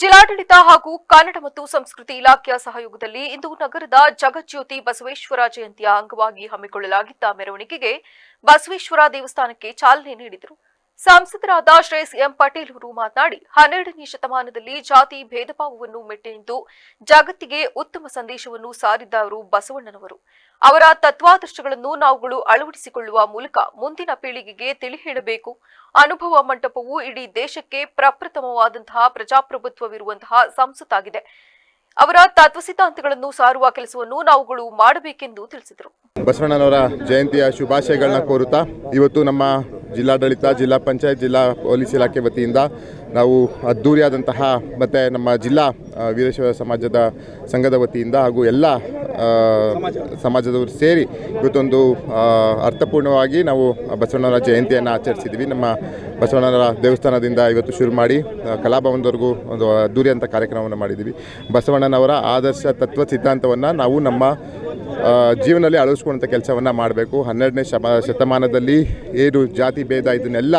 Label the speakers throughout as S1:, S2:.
S1: ಜಿಲ್ಲಾಡಳಿತ ಹಾಗೂ ಕನ್ನಡ ಮತ್ತು ಸಂಸ್ಕೃತಿ ಇಲಾಖೆಯ ಸಹಯೋಗದಲ್ಲಿ ಇಂದು ನಗರದ ಜಗಜ್ಯೋತಿ ಬಸವೇಶ್ವರ ಜಯಂತಿಯ ಅಂಗವಾಗಿ ಹಮ್ಮಿಕೊಳ್ಳಲಾಗಿದ್ದ ಮೆರವಣಿಗೆಗೆ ಬಸವೇಶ್ವರ ದೇವಸ್ಥಾನಕ್ಕೆ ಚಾಲನೆ ನೀಡಿದರು. ಸಂಸದರಾದ ಶ್ರೇಯಸ್ ಎಂ ಪಟೇಲ್ ಅವರು ಮಾತನಾಡಿ 12ನೇ ಶತಮಾನದಲ್ಲಿ ಜಾತಿ ಭೇದಭಾವವನ್ನು ಮೆಟ್ಟಿನಿಂತು ಜಗತ್ತಿಗೆ ಉತ್ತಮ ಸಂದೇಶವನ್ನು ಸಾರಿದವರು ಬಸವಣ್ಣನವರು. ಅವರ ತತ್ವಾದರ್ಶಗಳನ್ನು ನಾವುಗಳು ಅಳವಡಿಸಿಕೊಳ್ಳುವ ಮೂಲಕ ಮುಂದಿನ ಪೀಳಿಗೆಗೆ ತಿಳಿ ಹೇಳಬೇಕು. ಅನುಭವ ಮಂಟಪವು ಇಡೀ ದೇಶಕ್ಕೆ ಪ್ರಪ್ರಥಮವಾದಂತಹ ಪ್ರಜಾಪ್ರಭುತ್ವವಿರುವಂತಹ ಸಂಸತ್ತಾಗಿದೆ. ಅವರ ತತ್ವ ಸಿದ್ಧಾಂತಗಳನ್ನು ಸಾರುವ ಕೆಲಸವನ್ನು ನಾವುಗಳು ಮಾಡಬೇಕೆಂದು ತಿಳಿಸಿದರು.
S2: ಬಸವಣ್ಣನವರ ಜಯಂತಿಯ ಶುಭಾಶಯಗಳನ್ನ ಕೋರುತ್ತಾ ಇವತ್ತು ನಮ್ಮ ಜಿಲ್ಲಾಡಳಿತ, ಜಿಲ್ಲಾ ಪಂಚಾಯತ್, ಜಿಲ್ಲಾ ಪೊಲೀಸ್ ಇಲಾಖೆ ವತಿಯಿಂದ ನಾವು ಅದ್ದೂರಿಯಾದಂತಹ ಮತ್ತು ನಮ್ಮ ಜಿಲ್ಲಾ ವೀರಶೈವ ಸಮಾಜದ ಸಂಘದ ವತಿಯಿಂದ ಹಾಗೂ ಎಲ್ಲ ಸಮಾಜದವರು ಸೇರಿ ಇವತ್ತೊಂದು ಅರ್ಥಪೂರ್ಣವಾಗಿ ನಾವು ಬಸವಣ್ಣನವರ ಜಯಂತಿಯನ್ನು ಆಚರಿಸಿದ್ವಿ. ನಮ್ಮ ಬಸವಣ್ಣನವರ ದೇವಸ್ಥಾನದಿಂದ ಇವತ್ತು ಶುರು ಮಾಡಿ ಕಲಾಭವನದವರೆಗೂ ಒಂದು ಅದ್ದೂರಿಯಂಥ ಕಾರ್ಯಕ್ರಮವನ್ನು ಮಾಡಿದ್ದೀವಿ. ಬಸವಣ್ಣನವರ ಆದರ್ಶ ತತ್ವ ಸಿದ್ಧಾಂತವನ್ನು ನಾವು ನಮ್ಮ ಜೀವನದಲ್ಲಿ ಅಳವಡಿಸ್ಕೊಳ್ಳುವಂಥ ಕೆಲಸವನ್ನು ಮಾಡಬೇಕು. 12ನೇ ಶತಮಾನದಲ್ಲಿ ಏನು ಜಾತಿ ಭೇದ ಇದನ್ನೆಲ್ಲ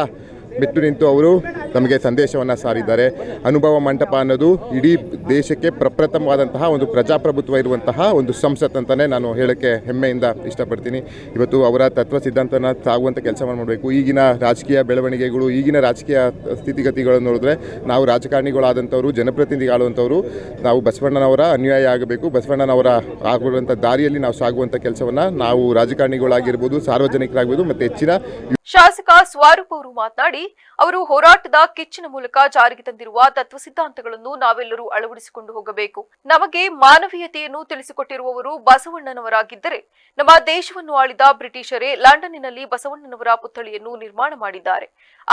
S2: ಬಿಟ್ಟು ನಿಂತು ಅವರು ನಮಗೆ ಸಂದೇಶವನ್ನು ಸಾರಿದ್ದಾರೆ. ಅನುಭವ ಮಂಟಪ ಅನ್ನೋದು ಇಡೀ ದೇಶಕ್ಕೆ ಪ್ರಪ್ರಥಮವಾದಂತಹ ಒಂದು ಪ್ರಜಾಪ್ರಭುತ್ವ ಇರುವಂತಹ ಒಂದು ಸಂಸತ್ ಅಂತಲೇ ನಾನು ಹೇಳೋಕ್ಕೆ ಹೆಮ್ಮೆಯಿಂದ ಇಷ್ಟಪಡ್ತೀನಿ. ಇವತ್ತು ಅವರ ತತ್ವ ಸಿದ್ಧಾಂತನ ಸಾಗುವಂಥ ಕೆಲಸವನ್ನು ಮಾಡಬೇಕು. ಈಗಿನ ರಾಜಕೀಯ ಬೆಳವಣಿಗೆಗಳು, ಈಗಿನ ರಾಜಕೀಯ ಸ್ಥಿತಿಗತಿಗಳನ್ನು ನೋಡಿದ್ರೆ ನಾವು ರಾಜಕಾರಣಿಗಳಾದಂಥವ್ರು, ಜನಪ್ರತಿನಿಧಿಗಳಾದಂಥವ್ರು ನಾವು ಬಸವಣ್ಣನವರ ಅನ್ಯಾಯ ಆಗಬೇಕು. ಬಸವಣ್ಣನವರ ಆಗುವಂಥ ದಾರಿಯಲ್ಲಿ ನಾವು ಸಾಗುವಂಥ ಕೆಲಸವನ್ನು ನಾವು ರಾಜಕಾರಣಿಗಳಾಗಿರ್ಬೋದು, ಸಾರ್ವಜನಿಕರಾಗಿರ್ಬೋದು ಮತ್ತು ಹೆಚ್ಚಿನ
S1: ಶಾಸಕ ಸ್ವರೂಪ್ ಅವರು ಮಾತನಾಡಿ, ಅವರು ಹೋರಾಟದ ಕಿಚ್ಚಿನ ಮೂಲಕ ಜಾರಿಗೆ ತಂದಿರುವ ತತ್ವ ಸಿದ್ಧಾಂತಗಳನ್ನು ನಾವೆಲ್ಲರೂ ಅಳವಡಿಸಿಕೊಂಡು ಹೋಗಬೇಕು. ನಮಗೆ ಮಾನವೀಯತೆಯನ್ನು ತಿಳಿಸಿಕೊಟ್ಟಿರುವವರು ಬಸವಣ್ಣನವರಾಗಿದ್ದರೆ ನಮ್ಮ ದೇಶವನ್ನು ಆಳಿದ ಬ್ರಿಟಿಷರೇ ಲಂಡನ್ನಿನಲ್ಲಿ ಬಸವಣ್ಣನವರ ಪುತ್ಥಳಿಯನ್ನು ನಿರ್ಮಾಣ ಮಾಡಿದ್ದಾರೆ.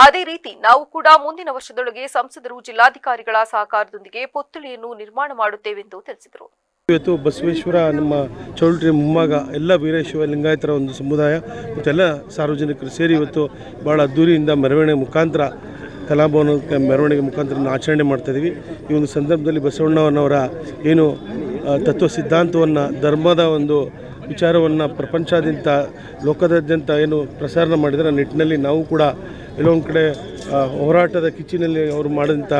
S1: ಅದೇ ರೀತಿ ನಾವು ಕೂಡ ಮುಂದಿನ ವರ್ಷದೊಳಗೆ ಸಂಸದರು, ಜಿಲ್ಲಾಧಿಕಾರಿಗಳ ಸಹಕಾರದೊಂದಿಗೆ ಪುತ್ಥಳಿಯನ್ನು ನಿರ್ಮಾಣ ಮಾಡುತ್ತೇವೆಂದು ತಿಳಿಸಿದರು.
S3: ಇವತ್ತು ಬಸವೇಶ್ವರ ನಮ್ಮ ಚೌಲ್ಟ್ರಿ ಮೊಮ್ಮಗ ಎಲ್ಲ ವೀರಶೈವ ಲಿಂಗಾಯತರ ಒಂದು ಸಮುದಾಯ ಮತ್ತು ಎಲ್ಲ ಸಾರ್ವಜನಿಕರು ಸೇರಿ ಇವತ್ತು ಭಾಳ ಅದ್ದೂರಿಯಿಂದ ಮೆರವಣಿಗೆ ಮುಖಾಂತರ ಕಲಾಭವನ ಮೆರವಣಿಗೆ ಮುಖಾಂತರ ಆಚರಣೆ ಮಾಡ್ತಾಯಿದ್ದೀವಿ. ಈ ಒಂದು ಸಂದರ್ಭದಲ್ಲಿ ಬಸವಣ್ಣನವರ ಏನು ತತ್ವ ಸಿದ್ಧಾಂತವನ್ನು, ಧರ್ಮದ ಒಂದು ವಿಚಾರವನ್ನು ಪ್ರಪಂಚಾದ್ಯಂತ, ಲೋಕದಾದ್ಯಂತ ಏನು ಪ್ರಸಾರ ಮಾಡಿದರೆ ನಿಟ್ಟಿನಲ್ಲಿ ನಾವು ಕೂಡ ಎಲ್ಲೊಂದು ಕಡೆ ಹೋರಾಟದ ಕಿಚ್ಚಿನಲ್ಲಿ ಅವರು ಮಾಡಿದಂಥ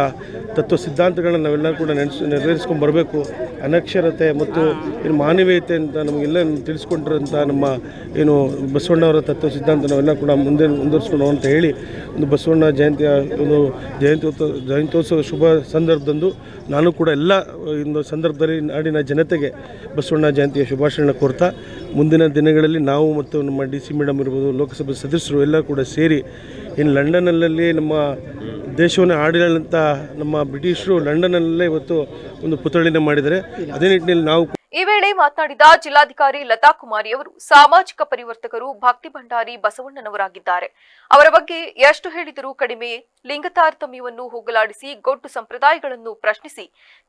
S3: ತತ್ವ ಸಿದ್ಧಾಂತಗಳನ್ನ ನಾವೆಲ್ಲರೂ ಕೂಡ ನೆರವೇರಿಸ್ಕೊಂಡು ಬರಬೇಕು. ಅನಕ್ಷರತೆ ಮತ್ತು ಏನು ಮಾನವೀಯತೆ ಅಂತ ನಮಗೆಲ್ಲ ತಿಳಿಸ್ಕೊಂಡಿರೋಂಥ ನಮ್ಮ ಏನು ಬಸವಣ್ಣವರ ತತ್ವ ಸಿದ್ಧಾಂತ ನಾವೆಲ್ಲ ಕೂಡ ಮುಂದುವರಿಸ್ಕೊಂಡು ಅಂತ ಹೇಳಿ ಒಂದು ಬಸವಣ್ಣ ಜಯಂತಿಯ ಒಂದು ಜಯಂತ್ಯೋತ್ಸವ ಶುಭ ಸಂದರ್ಭದಂದು ನಾನು ಕೂಡ ಎಲ್ಲ ಒಂದು ಸಂದರ್ಭದಲ್ಲಿ ನಾಡಿನ ಜನತೆಗೆ ಬಸವಣ್ಣ ಜಯಂತಿಯ ಶುಭಾಶಯನ ಕೋರ್ತಾ ಮುಂದಿನ ದಿನಗಳಲ್ಲಿ ನಾವು ಮತ್ತು ನಮ್ಮ DC ಮೇಡಮ್ ಇರ್ಬೋದು, ಲೋಕಸಭೆ ಸದಸ್ಯರು ಎಲ್ಲ ಕೂಡ ಸೇರಿ ಇನ್ನು ಲಂಡನ್ನಲ್ಲಿ ನಮ್ಮ ದೇಶವನ್ನು ಆಡಿದಂಥ ನಮ್ಮ ಬ್ರಿಟಿಷರು ಲಂಡನ್ನಲ್ಲೇ ಇವತ್ತು ಒಂದು ಪುತ್ಥಳಿನ ಮಾಡಿದರೆ ಅದೇ ನಿಟ್ಟಿನಲ್ಲಿ ನಾವು.
S1: ಈ ವೇಳೆ ಮಾತನಾಡಿದ ಜಿಲ್ಲಾಧಿಕಾರಿ ಲತಾ ಕುಮಾರಿ ಅವರು, ಸಾಮಾಜಿಕ ಪರಿವರ್ತಕರು ಭಕ್ತಿ ಭಂಡಾರಿ ಬಸವಣ್ಣನವರಾಗಿದ್ದಾರೆ. ಅವರ ಬಗ್ಗೆ ಎಷ್ಟು ಹೇಳಿದರೂ ಕಡಿಮೆಯೇ. ಲಿಂಗ ತಾರತಮ್ಯವನ್ನು ಹೋಗಲಾಡಿಸಿ ಗೊಡ್ಡು ಸಂಪ್ರದಾಯಗಳನ್ನು ಪ್ರಶ್ನಿಸಿ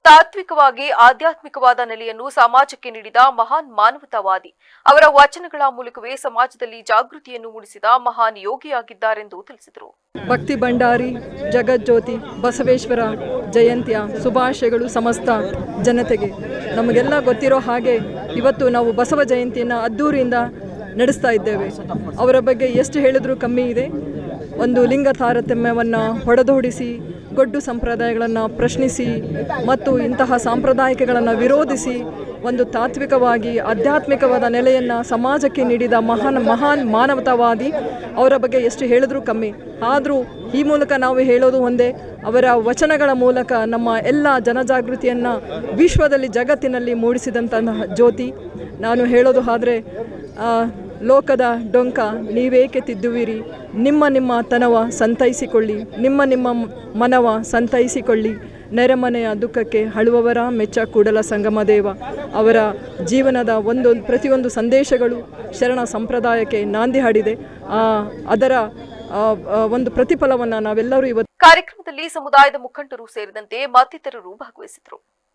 S1: ತಾತ್ವಿಕವಾಗಿ ಆಧ್ಯಾತ್ಮಿಕವಾದ ನೆಲೆಯನ್ನು ಸಮಾಜಕ್ಕೆ ನೀಡಿದ ಮಹಾನ್ ಮಾನವತಾವಾದಿ. ಅವರ ವಚನಗಳ ಮೂಲಕವೇ ಸಮಾಜದಲ್ಲಿ ಜಾಗೃತಿಯನ್ನು ಮೂಡಿಸಿದ ಮಹಾನ್ ಯೋಗಿಯಾಗಿದ್ದಾರೆಂದು ತಿಳಿಸಿದರು.
S4: ಭಕ್ತಿ ಭಂಡಾರಿ ಜಗಜ್ಯೋತಿ ಬಸವೇಶ್ವರ ಜಯಂತಿಯ ಶುಭಾಶಯಗಳು ಸಮಸ್ತ ಜನತೆಗೆ. ನಮಗೆಲ್ಲ ಗೊತ್ತಿರೋ ಹಾಗೆ ಇವತ್ತು ನಾವು ಬಸವ ಜಯಂತಿಯನ್ನು ಅದ್ದೂರಿಯಿಂದ ನಡೆಸ್ತಾ ಇದ್ದೇವೆ. ಅವರ ಬಗ್ಗೆ ಎಷ್ಟು ಹೇಳಿದ್ರೂ ಕಮ್ಮಿ ಇದೆ. ಒಂದು ಲಿಂಗ ತಾರತಮ್ಯವನ್ನು ಹೊಡೆದೋಡಿಸಿ, ಗೊಡ್ಡು ಸಂಪ್ರದಾಯಗಳನ್ನು ಪ್ರಶ್ನಿಸಿ ಮತ್ತು ಇಂತಹ ಸಾಂಪ್ರದಾಯಿಕಗಳನ್ನು ವಿರೋಧಿಸಿ ಒಂದು ತಾತ್ವಿಕವಾಗಿ ಆಧ್ಯಾತ್ಮಿಕವಾದ ನೆಲೆಯನ್ನು ಸಮಾಜಕ್ಕೆ ನೀಡಿದ ಮಹಾನ್ ಮಾನವತಾವಾದಿ. ಅವರ ಬಗ್ಗೆ ಎಷ್ಟು ಹೇಳಿದ್ರೂ ಕಮ್ಮಿ. ಆದರೂ ಈ ಮೂಲಕ ನಾವು ಹೇಳೋದು ಒಂದೇ, ಅವರ ವಚನಗಳ ಮೂಲಕ ನಮ್ಮ ಎಲ್ಲ ಜನಜಾಗೃತಿಯನ್ನು ವಿಶ್ವದಲ್ಲಿ, ಜಗತ್ತಿನಲ್ಲಿ ಮೂಡಿಸಿದಂತಹ ಜ್ಯೋತಿ. ನಾನು ಹೇಳೋದು ಆದರೆ, ಲೋಕದ ಡೊಂಕ ನೀವೇಕೆ ತಿದ್ದುವಿರಿ, ನಿಮ್ಮ ತನವ ಸಂತೈಸಿಕೊಳ್ಳಿ, ನಿಮ್ಮ ಮನವ ಸಂತೈಸಿಕೊಳ್ಳಿ, ನೆರೆಮನೆಯ ದುಃಖಕ್ಕೆ ಅಳುವವರ ಮೆಚ್ಚ ಕೂಡಲ ಸಂಗಮ ದೇವ. ಅವರ ಜೀವನದ ಪ್ರತಿಯೊಂದು ಸಂದೇಶಗಳು ಶರಣ ಸಂಪ್ರದಾಯಕ್ಕೆ ನಾಂದಿ ಹಾಡಿದೆ. ಅದರ ಒಂದು ಪ್ರತಿಫಲವನ್ನು ನಾವೆಲ್ಲರೂ ಇವತ್ತು
S1: ಕಾರ್ಯಕ್ರಮದಲ್ಲಿ ಸಮುದಾಯದ ಮುಖಂಡರು ಸೇರಿದಂತೆ ಮತ್ತಿತರರು ಭಾಗವಹಿಸಿದರು.